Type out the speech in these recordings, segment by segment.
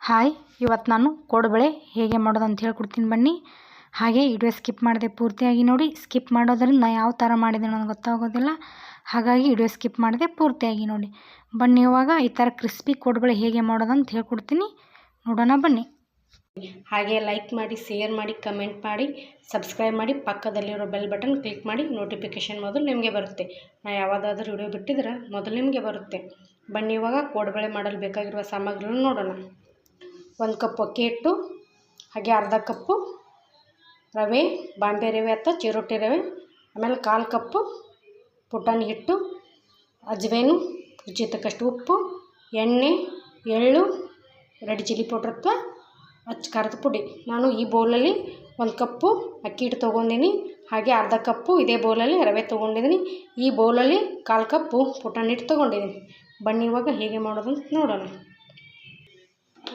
Hi, ಇವತ್ತು ನಾನು ಕೋಡುಬಳೆ ಹೇಗೆ ಮಾಡೋದು ಅಂತ ಹೇಳ್ಕೊಡ್ತೀನಿ ಬನ್ನಿ. ಹಾಗೆ ವಿಡಿಯೋ ಸ್ಕಿಪ್ ಮಾಡದೆ ಪೂರ್ತಿಯಾಗಿ ನೋಡಿ. ಸ್ಕಿಪ್ ಮಾಡೋದ್ರಿಂದ ನಾನು ಯಾವ ಥರ ಮಾಡಿದೆ ನನಗೆ ಗೊತ್ತಾಗೋದಿಲ್ಲ. ಹಾಗಾಗಿ ವಿಡಿಯೋ ಸ್ಕಿಪ್ ಮಾಡದೆ ಪೂರ್ತಿಯಾಗಿ ನೋಡಿ. ಬನ್ನಿ, ಇವಾಗ ಈ ಥರ ಕ್ರಿಸ್ಪಿ ಕೋಡುಬಳೆ ಹೇಗೆ ಮಾಡೋದು ಅಂತ ಹೇಳ್ಕೊಡ್ತೀನಿ, ನೋಡೋಣ ಬನ್ನಿ. ಹಾಗೆ ಲೈಕ್ ಮಾಡಿ, ಶೇರ್ ಮಾಡಿ, ಕಮೆಂಟ್ ಮಾಡಿ, ಸಬ್ಸ್ಕ್ರೈಬ್ ಮಾಡಿ, ಪಕ್ಕದಲ್ಲಿರೋ ಬೆಲ್ ಬಟನ್ ಕ್ಲಿಕ್ ಮಾಡಿ. ನೋಟಿಫಿಕೇಷನ್ ಮೊದಲು ನಿಮಗೆ ಬರುತ್ತೆ. ನಾನು ಯಾವುದಾದ್ರೂ ವಿಡಿಯೋ ಬಿಟ್ಟಿದ್ರೆ ಮೊದಲು ನಿಮಗೆ ಬರುತ್ತೆ. ಬನ್ನಿ, ಇವಾಗ ಕೋಡುಬಳೆ ಮಾಡಲು ಬೇಕಾಗಿರುವ ಸಾಮಗ್ರಿಗಳನ್ನು ನೋಡೋಣ. 1 ಕಪ್ ಅಕ್ಕಿ ಹಿಟ್ಟು, ಹಾಗೆ ಅರ್ಧ ಕಪ್ಪು ರವೆ, ಬಾಂಬೆ ರವೆ ಅಥವಾ ಚಿರೋಟಿ ರವೆ, ಆಮೇಲೆ 1/4 ಕಪ್ಪು ಪುಟಾಣಿ ಹಿಟ್ಟು, ಅಜ್ವೇನು, ರುಚಿ ತಕ್ಕಷ್ಟು ಉಪ್ಪು, ಎಣ್ಣೆ, ಎಳ್ಳು, ರೆಡ್ ಚಿಲ್ಲಿ ಪೌಡ್ರ್ ಅಥವಾ ಅಚ್ಚ ಖಾರದ ಪುಡಿ. ನಾನು ಈ ಬೌಲಲ್ಲಿ 1 ಕಪ್ಪು ಅಕ್ಕಿ ಹಿಟ್ಟು ತೊಗೊಂಡಿನಿ. ಹಾಗೆ ಅರ್ಧ ಕಪ್ಪು ಇದೇ ಬೌಲಲ್ಲಿ ರವೆ ತೊಗೊಂಡಿದ್ದೀನಿ. ಈ ಬೌಲಲ್ಲಿ 1/4 ಕಪ್ಪು ಪುಟಾಣಿ ಹಿಟ್ಟು ತೊಗೊಂಡಿದ್ದೀನಿ. ಬನ್ನಿ, ಇವಾಗ ಹೇಗೆ ಮಾಡೋದು ಅಂತ ನೋಡೋಣ.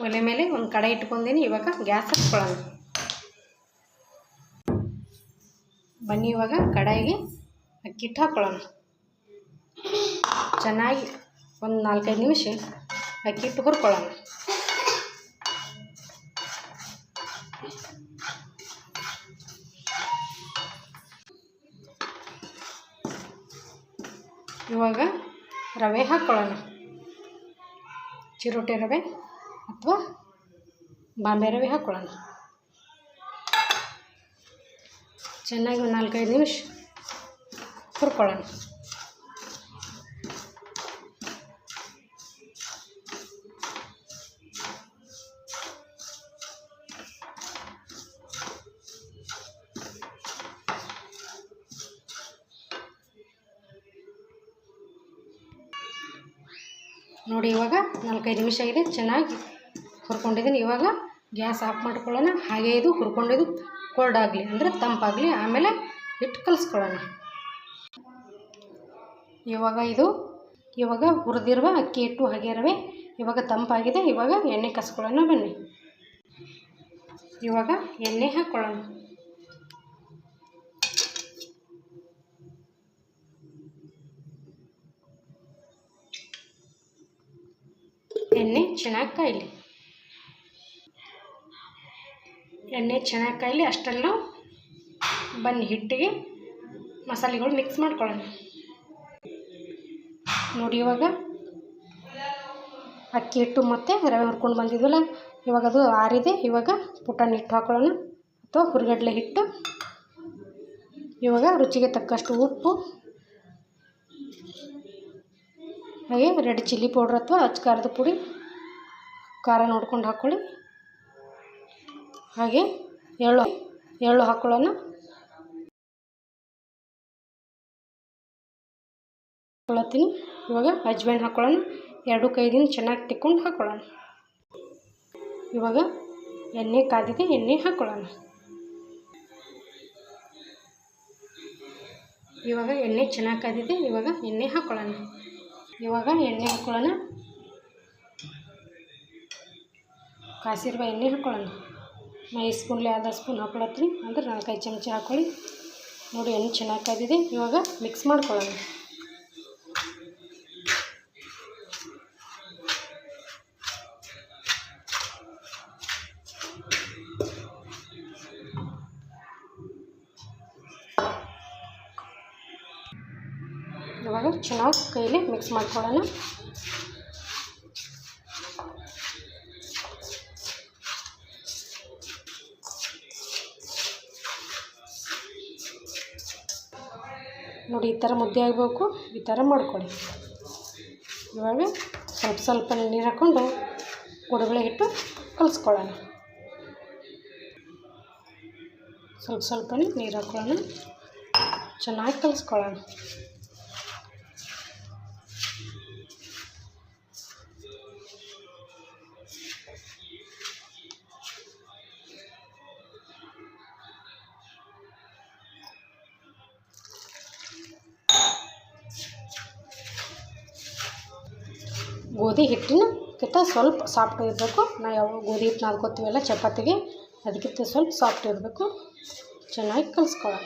ಒಲೆ ಮೇಲೆ ಒಂದು ಕಡಾಯಿ ಇಟ್ಕೊಂಡಿನಿ. ಇವಾಗ ಗ್ಯಾಸ್ ಹಾಕ್ಕೊಳ್ಳೋಣ. ಬನ್ನಿ, ಇವಾಗ ಕಡಾಯಿಗೆ ಅಕ್ಕಿ ಹಿಟ್ಟು ಹಾಕ್ಕೊಳ್ಳೋಣ. ಚೆನ್ನಾಗಿ ಒಂದು 4-5 ನಿಮಿಷ ಅಕ್ಕಿ ಹಿಟ್ಟು ಹುರ್ಕೊಳ್ಳೋಣ. ಇವಾಗ ರವೆ ಹಾಕ್ಕೊಳ್ಳೋಣ. ಚಿರೋಟಿ ರವೆ ಅಥವಾ ಬಾಂಬೆ ರವೆ ಹಾಕ್ಕೊಳ್ಳೋಣ. ಚೆನ್ನಾಗಿ ಒಂದು 4-5 ನಿಮಿಷ ಹುರ್ಕೊಳ್ಳೋಣ. ನೋಡಿ, ಇವಾಗ 4-5 ನಿಮಿಷ ಆಗಿದೆ. ಚೆನ್ನಾಗಿ ಹುರ್ಕೊಂಡಿದ್ದೀನಿ. ಇವಾಗ ಗ್ಯಾಸ್ ಆಫ್ ಮಾಡ್ಕೊಳ್ಳೋಣ. ಹಾಗೆ ಇದು ಹುರ್ಕೊಂಡಿದ್ದು ಕೋಲ್ಡ್ ಆಗಲಿ, ಅಂದರೆ ತಂಪಾಗಲಿ, ಆಮೇಲೆ ಹಿಟ್ಟು ಕಲಿಸ್ಕೊಳ್ಳೋಣ. ಇವಾಗ ಹುರಿದಿರುವ ಅಕ್ಕಿ ಹಿಟ್ಟು ಹಾಗೆ ರವೆ ಇವಾಗ ತಂಪಾಗಿದೆ. ಇವಾಗ ಎಣ್ಣೆ ಕಸ್ಕೊಳ್ಳೋಣ ಬನ್ನಿ. ಇವಾಗ ಎಣ್ಣೆ ಹಾಕ್ಕೊಳ್ಳೋಣ. ಎಣ್ಣೆ ಚೆನ್ನಾಗಿ ಕಾಯಲಿ. ಅಷ್ಟೆಲ್ಲ ಬನ್ನಿ ಹಿಟ್ಟಿಗೆ ಮಸಾಲೆಗಳು ಮಿಕ್ಸ್ ಮಾಡ್ಕೊಳ್ಳೋಣ. ನೋಡಿ, ಇವಾಗ ಅಕ್ಕಿ ಹಿಟ್ಟು ಮತ್ತು ರವೆ ಹುರ್ಕೊಂಡು ಬಂದಿದ್ವಲ್ಲ, ಇವಾಗ ಅದು ಆರಿದೆ. ಇವಾಗ ಪುಟಾಣಿ ಹಿಟ್ಟು ಹಾಕ್ಕೊಳ್ಳೋಣ ಅಥವಾ ಹುರಿಗಡಲೆ ಹಿಟ್ಟು. ಇವಾಗ ರುಚಿಗೆ ತಕ್ಕಷ್ಟು ಉಪ್ಪು, ಹಾಗೆ ರೆಡ್ ಚಿಲ್ಲಿ ಪೌಡ್ರ್ ಅಥವಾ ಅಚ್ಚ ಖಾರದ ಪುಡಿ, ಖಾರ ನೋಡ್ಕೊಂಡು ಹಾಕ್ಕೊಳ್ಳಿ. ಹಾಗೆ ಎಳ್ಳು ಹಾಕ್ಕೊಳ್ಳೋಣ. ಇವಾಗ ಅಜ್ವೇನು ಹಾಕ್ಕೊಳ್ಳೋಣ. 2 ಕೈದಿಂದ ಚೆನ್ನಾಗಿ ತಿಕ್ಕೊಂಡು ಹಾಕ್ಕೊಳ್ಳೋಣ. ಇವಾಗ ಎಣ್ಣೆ ಕಾದಿದೆ, ಎಣ್ಣೆ ಹಾಕ್ಕೊಳ್ಳೋಣ. ಇವಾಗ ಎಣ್ಣೆ ಚೆನ್ನಾಗಿ ಕಾದಿದೆ. ಇವಾಗ ಎಣ್ಣೆ ಹಾಕ್ಕೊಳ್ಳೋಣ. ಕಾಸಿರುವ ಎಣ್ಣೆ ಹಾಕ್ಕೊಳ್ಳೋಣ. ನಾನು ಈ ಸ್ಪೂನ್ಲಿ ಅರ್ಧ ಸ್ಪೂನ್ ಹಾಕ್ಕೊಳತ್ತೀನಿ, ಅಂದರೆ 4-5 ಚಮಚ ಹಾಕ್ಕೊಳ್ಳಿ. ನೋಡಿ, ಎಣ್ಣೆ ಚೆನ್ನಾಗಿ ಕಾದಿದೆ. ಇವಾಗ ಮಿಕ್ಸ್ ಮಾಡ್ಕೊಳ್ಳೋಣ. ಇವಾಗ ಚೆನ್ನಾಗಿ ಕೈಲಿ ಮಿಕ್ಸ್ ಮಾಡ್ಕೊಳ್ಳೋಣ. ನೋಡಿ, ಈ ಥರ ಮುದ್ದೆ ಆಗಬೇಕು. ಈ ಥರ ಮಾಡ್ಕೊಳ್ಳಿ. ಇವಾಗ ಸ್ವಲ್ಪ ನೀರು ಹಾಕ್ಕೊಂಡು ಕೋಡುಬಳೆ ಹಿಟ್ಟು ಕಲಿಸ್ಕೊಳ್ಳೋಣ. ಸ್ವಲ್ಪ ನೀರು ಹಾಕ್ಕೊಳ್ಳೋಣ. ಚೆನ್ನಾಗಿ ಕಲಿಸ್ಕೊಳ್ಳೋಣ. ಗೋಧಿ ಹಿಟ್ಟಿನಕ್ಕಿಂತ ಸ್ವಲ್ಪ ಸಾಫ್ಟ್ ಇರಬೇಕು. ನಾವು ಯಾವ ಗೋಧಿ ಹಿಟ್ಟು ನಾದ್ಕೋತೀವಲ್ಲ ಚಪಾತಿಗೆ, ಅದಕ್ಕಿಂತ ಸ್ವಲ್ಪ ಸಾಫ್ಟ್ ಇರಬೇಕು. ಚೆನ್ನಾಗಿ ಕಲಿಸ್ಕೊಳ್ಳೋಣ.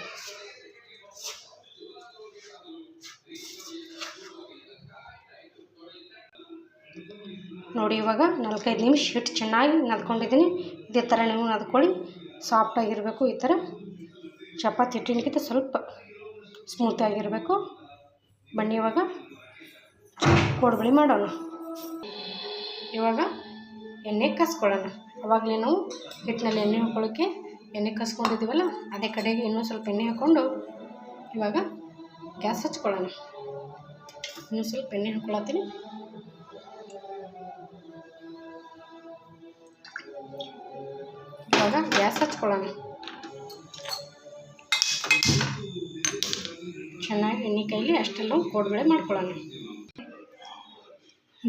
ನೋಡಿ ಇವಾಗ 4-5 ನಿಮಿಷ ಹಿಟ್ಟು ಚೆನ್ನಾಗಿ ನಾದ್ಕೊಂಡಿದ್ದೀನಿ. ಇದೇ ಥರ ನೀವು ನಾದ್ಕೊಳ್ಳಿ. ಸಾಫ್ಟಾಗಿರಬೇಕು. ಈ ಥರ ಚಪಾತಿ ಹಿಟ್ಟಿನಕ್ಕಿಂತ ಸ್ವಲ್ಪ ಸ್ಮೂತಾಗಿರಬೇಕು. ಬನ್ನಿ ಇವಾಗ ಕೋಡ್ಬಳೆ ಮಾಡೋಣ. ಇವಾಗ ಎಣ್ಣೆ ಕಾಸ್ಕೊಳ್ಳೋಣ. ಆವಾಗಲೇ ನಾವು ಹಿಟ್ಟಿನಲ್ಲಿ ಎಣ್ಣೆ ಹಾಕ್ಕೊಳ್ಳೋಕ್ಕೆ ಎಣ್ಣೆ ಕಾಸ್ಕೊಂಡಿದ್ದೀವಲ್ಲ, ಅದೇ ಕಡೆಗೆ ಇನ್ನೂ ಸ್ವಲ್ಪ ಎಣ್ಣೆ ಹಾಕ್ಕೊಂಡು ಇವಾಗ ಗ್ಯಾಸ್ ಹಚ್ಕೊಳ್ಳೋಣ. ಇನ್ನೂ ಸ್ವಲ್ಪ ಎಣ್ಣೆ ಹಾಕ್ಕೊಳತ್ತೀನಿ. ಇವಾಗ ಗ್ಯಾಸ್ ಹಚ್ಕೊಳ್ಳೋಣ. ಚೆನ್ನಾಗಿ ಎಣ್ಣೆ ಕೈಲಿ ಅಷ್ಟೆಲ್ಲ ಕೋಡ್ಬಳೆ ಮಾಡ್ಕೊಳ್ಳೋಣ.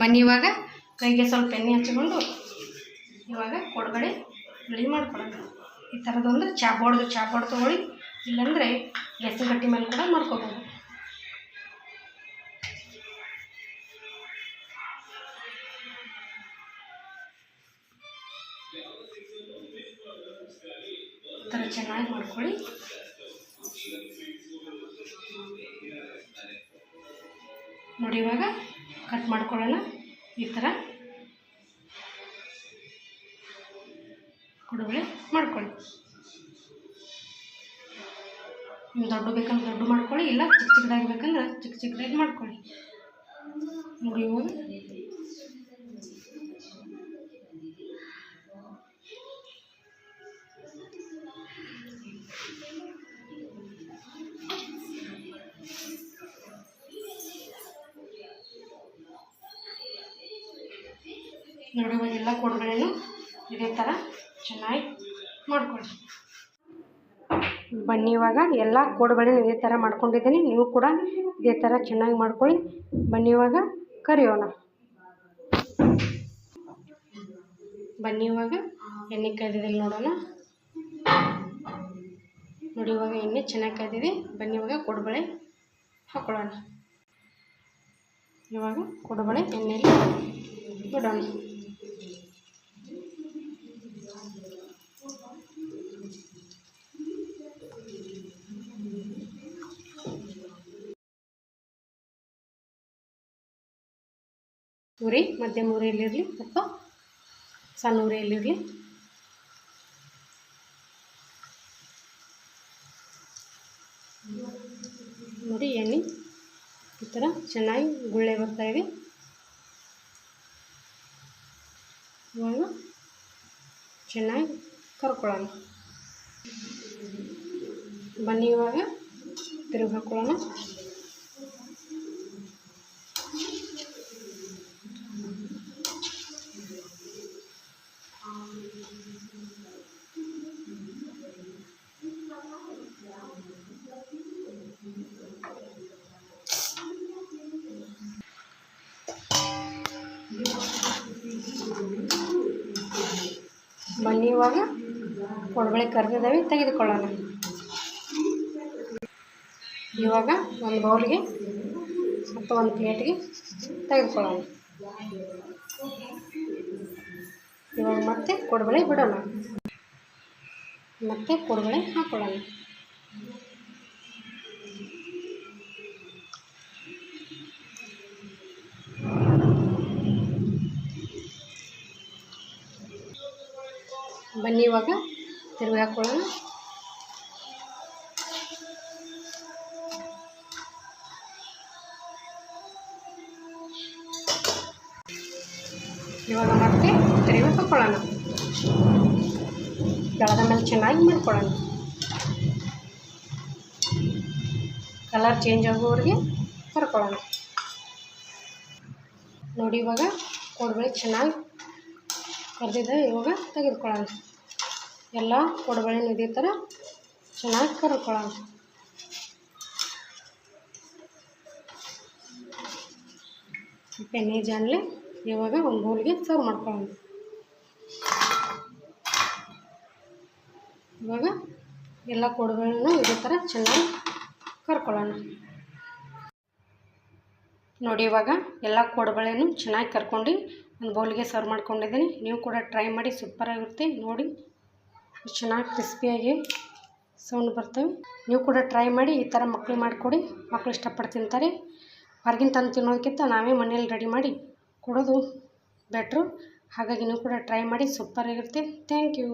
ಬನ್ನಿ ಇವಾಗ ಕೈಗೆ ಸ್ವಲ್ಪ ಎಣ್ಣೆ ಹಚ್ಚಿಕೊಂಡು ಇವಾಗ ಕೋಡ್ಬಳೆ ರೆಡಿ ಮಾಡ್ಕೊಳ್ಳೋಣ. ಈ ಥರದೊಂದು ಚಾಬೋರ್ಡ್ ತೊಗೊಳ್ಳಿ, ಇಲ್ಲಾಂದರೆ ಗ್ಯಾಸಿನ ಕಟ್ಟಿ ಮೇಲೆ ಕೂಡ ಮಾಡ್ಕೋಬೋದು. ಈ ಥರ ಚೆನ್ನಾಗಿ ಮಾಡ್ಕೊಳ್ಳಿ. ನೋಡಿ ಇವಾಗ ಕಟ್ ಮಾಡ್ಕೊಳ್ಳೋಣ. ಈ ಥರ ಕೋಡ್ಬಳೆ ಮಾಡ್ಕೊಳ್ಳಿ. ನೀವು ದೊಡ್ಡ ಬೇಕಂದ್ರೆ ದೊಡ್ಡ ಮಾಡ್ಕೊಳ್ಳಿ, ಇಲ್ಲ ಚಿಕ್ಕದಾಗಿ ಬೇಕಂದ್ರೆ ಚಿಕ್ಕದಾಗಿ ಮಾಡ್ಕೊಳ್ಳಿ. ನೋಡಿ ಇವಾಗ ಎಲ್ಲ ಕೋಡ್ಬಳೆನೂ ಇದೇ ಥರ ಚೆನ್ನಾಗಿ ಮಾಡ್ಕೊಳ್ಳಿ. ಬನ್ನಿ ಇವಾಗ ಎಲ್ಲ ಕೋಡ್ಬಳೆನೂ ಇದೇ ಥರ ಮಾಡ್ಕೊಂಡಿದ್ದೀನಿ. ನೀವು ಕೂಡ ಇದೇ ಥರ ಚೆನ್ನಾಗಿ ಮಾಡ್ಕೊಳ್ಳಿ. ಬನ್ನಿ ಇವಾಗ ಕರಿಯೋಣ. ಬನ್ನಿ ಇವಾಗ ಎಣ್ಣೆ ಕಾಯ್ದಿದೆ ನೋಡೋಣ. ನೋಡಿ ಇವಾಗ ಎಣ್ಣೆ ಚೆನ್ನಾಗಿ ಕಾಯ್ದಿದೆ. ಬನ್ನಿ ಇವಾಗ ಕೋಡ್ಬಳೆ ಹಾಕ್ಕೊಳ್ಳೋಣ. ಇವಾಗ ಕೋಡ್ಬಳೆ ಎಣ್ಣೆಯಲ್ಲಿ ಬಿಡೋಣ. ಉರಿ ಮಧ್ಯಮ ಉರಿಯಲ್ಲಿರಲಿ ಅಥವಾ ಸಣ್ಣ ಉರಿಯಲ್ಲಿರಲಿ. ನೋಡಿ ಎಣ್ಣೆ ಈ ಥರ ಚೆನ್ನಾಗಿ ಗುಳ್ಳೆ ಬರ್ತಾಯಿದೆ. ಇವಾಗ ಚೆನ್ನಾಗಿ ಕರ್ಕೊಳ್ಳೋಣ. ಬನ್ನಿ ಇವಾಗ ತಿರುಗಿ ಹಾಕ್ಕೊಳ್ಳೋಣ. ಬನ್ನಿ ಇವಾಗ ಕೋಡ್ಬಳೆ ಕರೆದಿದ್ದಾವೆ, ತೆಗೆದುಕೊಳ್ಳೋಣ. ಇವಾಗ ಒಂದು ಬೌಲ್ಗೆ ಅಥವಾ ಒಂದು ಪ್ಲೇಟ್ಗೆ ತೆಗೆದುಕೊಳ್ಳೋಣ. ಇವಾಗ ಮತ್ತೆ ಕೋಡ್ಬಳೆ ಬಿಡೋಣ. ಮತ್ತೆ ಕೋಡ್ಬಳೆ ಹಾಕ್ಕೊಳ್ಳೋಣ. ಬನ್ನಿ ಇವಾಗ ತಿರುಗಿ ಹಾಕ್ಕೊಳ್ಳೋಣ. ಇವಾಗ ಮತ್ತೆ ತಿರುಗಿ ಹಾಕ್ಕೊಳ್ಳೋಣ. ಕೆಳದ ಮೇಲೆ ಚೆನ್ನಾಗಿ ಮಾಡ್ಕೊಳ್ಳೋಣ. ಕಲರ್ ಚೇಂಜ್ ಆಗೋವರೆಗೆ ಕರ್ಕೊಳ್ಳೋಣ. ನೋಡಿ ಇವಾಗ ಕೋಡ್ಬಳೆ ಚೆನ್ನಾಗಿ ಕರೆದಿದೆ. ಇವಾಗ ತೆಗೆದುಕೊಳ್ಳೋಣ. ಎಲ್ಲ ಕೋಡ್ಬಳೆನೂ ಇದೇ ಥರ ಚೆನ್ನಾಗಿ ಕರ್ಕೊಳ್ಳೋಣ. ಎಣ್ಣೆ ಜಾನ್ಲೆ ಇವಾಗ ಒಂದು ಬೌಲ್ಗೆ ಸರ್ವ್ ಮಾಡ್ಕೊಳ್ಳೋಣ. ಇವಾಗ ಎಲ್ಲ ಕೋಡ್ಬಳೆನೂ ಇದೇ ಥರ ಚೆನ್ನಾಗಿ ಕರ್ಕೊಳ್ಳೋಣ. ನೋಡಿ ಇವಾಗ ಎಲ್ಲ ಕೋಡ್ಬಳೆನೂ ಚೆನ್ನಾಗಿ ಕರ್ಕೊಂಡು ಒಂದು ಬೌಲ್ಗೆ ಸರ್ವ್ ಮಾಡ್ಕೊಂಡಿದ್ದೀನಿ. ನೀವು ಕೂಡ ಟ್ರೈ ಮಾಡಿ, ಸೂಪರಾಗಿರುತ್ತೆ. ನೋಡಿ ಎಷ್ಟು ಚೆನ್ನಾಗಿ ಕ್ರಿಸ್ಪಿಯಾಗಿ ಸೌಂಡ್ ಬರ್ತವೆ. ನೀವು ಕೂಡ ಟ್ರೈ ಮಾಡಿ, ಈ ಥರ ಮಕ್ಕಳು ಮಾಡಿಕೊಡಿ. ಮಕ್ಕಳು ಇಷ್ಟಪಟ್ಟು ತಿಂತಾರೆ. ಹೊರಗಿನ ತಂದು ತಿನ್ನೋದಕ್ಕಿಂತ ನಾವೇ ಮನೇಲಿ ರೆಡಿ ಮಾಡಿ ಕೊಡೋದು ಬೆಟ್ರು. ಹಾಗಾಗಿ ನೀವು ಕೂಡ ಟ್ರೈ ಮಾಡಿ, ಸೂಪರಾಗಿರುತ್ತೆ. Thank you.